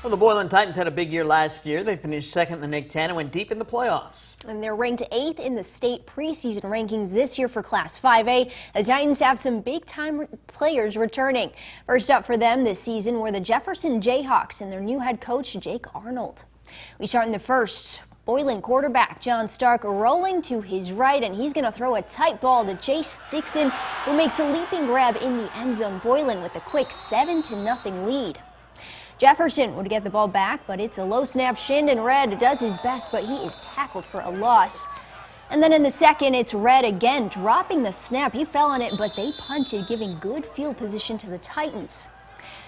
Well, the Boylan Titans had a big year last year. They finished second in the Nick 10 and went deep in the playoffs. And they're ranked 8th in the state preseason rankings this year for Class 5A. The Titans have some big-time players returning. First up for them this season were the Jefferson Jayhawks and their new head coach, Jake Arnold. We start in the first. Boylan quarterback John Stark rolling to his right, and he's going to throw a tight ball to Chase Dixon, who makes a leaping grab in the end zone. Boylan with a quick 7-0 lead. Jefferson would get the ball back, but it's a low snap. Shandon Red does his best, but he is tackled for a loss. And then in the second, it's Red again, dropping the snap. He fell on it, but they punted, giving good field position to the Titans.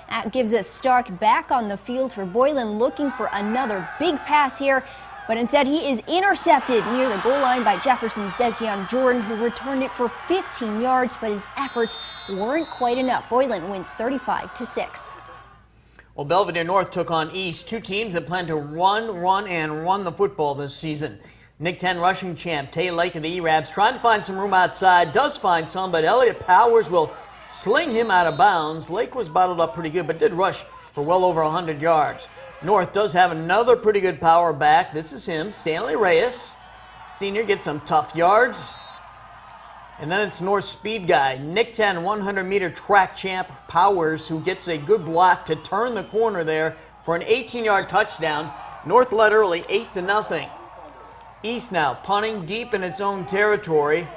That gives us Stark back on the field for Boylan, looking for another big pass here, but instead he is intercepted near the goal line by Jefferson's Desion Jordan, who returned it for 15 yards, but his efforts weren't quite enough. Boylan wins 35-6. Well, Belvedere North took on East, two teams that plan to run the football this season. Nick 10 rushing champ Tay Lake of the E-Rabs trying to find some room outside, does find some, but Elliott Powers will sling him out of bounds. Lake was bottled up pretty good, but did rush for well over 100 yards. North does have another pretty good power back. This is him, Stanley Reyes. Senior gets some tough yards. And then it's North speed guy, Nick 10 100-meter track champ Powers, who gets a good block to turn the corner there for an 18-yard touchdown. North led early 8-0. East now punting deep in its own territory.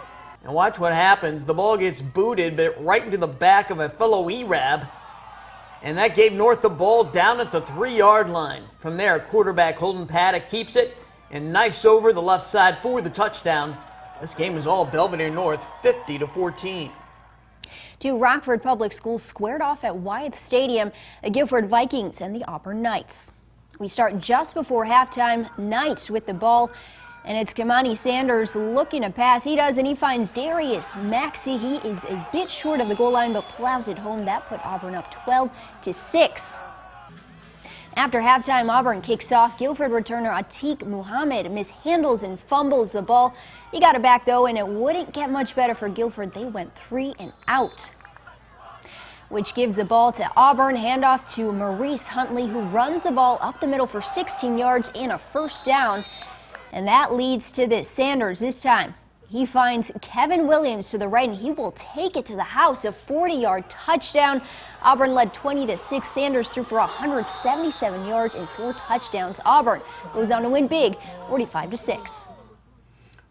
And watch what happens. The ball gets booted, but right into the back of a fellow E-Rab. And that gave North the ball down at the 3-yard line. From there, quarterback Holden Paddock keeps it and knifes over the left side for the touchdown. This game is all Belvedere North, 50-14. Two Rockford Public Schools squared off at Wyeth Stadium, the Guilford Vikings and the Auburn Knights. We start just before halftime. Knights with the ball, and it's Kamani Sanders looking to pass. He does, and he finds Darius Maxey. He is a bit short of the goal line, but plows it home. That put Auburn up 12-6. After halftime, Auburn kicks off. Guilford returner Atiq Muhammad mishandles and fumbles the ball. He got it back, though, and it wouldn't get much better for Guilford. They went 3 and out, which gives the ball to Auburn. Handoff to Maurice Huntley, who runs the ball up the middle for 16 yards and a first down. And that leads to this. Sanders this time. He finds Kevin Williams to the right, and he will take it to the house. A 40-yard touchdown. Auburn led 20-6. Sanders threw for 177 yards and 4 touchdowns. Auburn goes on to win big, 45-6.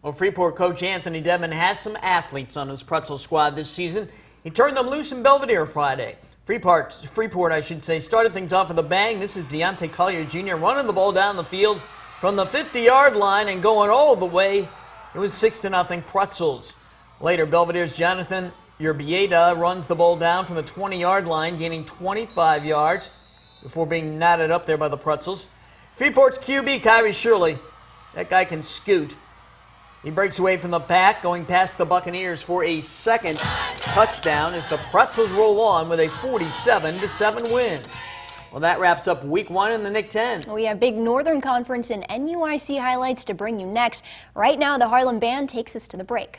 Well, Freeport coach Anthony Devon has some athletes on his pretzel squad this season. He turned them loose in Belvedere Friday. Freeport, I should say, started things off with a bang. This is Deontay Collier Jr. running the ball down the field from the 50-yard line and going all the way. It was 6-0 Pretzels. Later, Belvedere's Jonathan Urbieta runs the ball down from the 20-yard line, gaining 25 yards before being knotted up there by the Pretzels. Freeport's QB, Kyrie Shirley, that guy can scoot. He breaks away from the pack, going past the Buccaneers for a second touchdown as the Pretzels roll on with a 47-7 win. Well, that wraps up week 1 in the Nick 10. We have big Northern Conference and NUIC highlights to bring you next. Right now, the Harlem Band takes us to the break.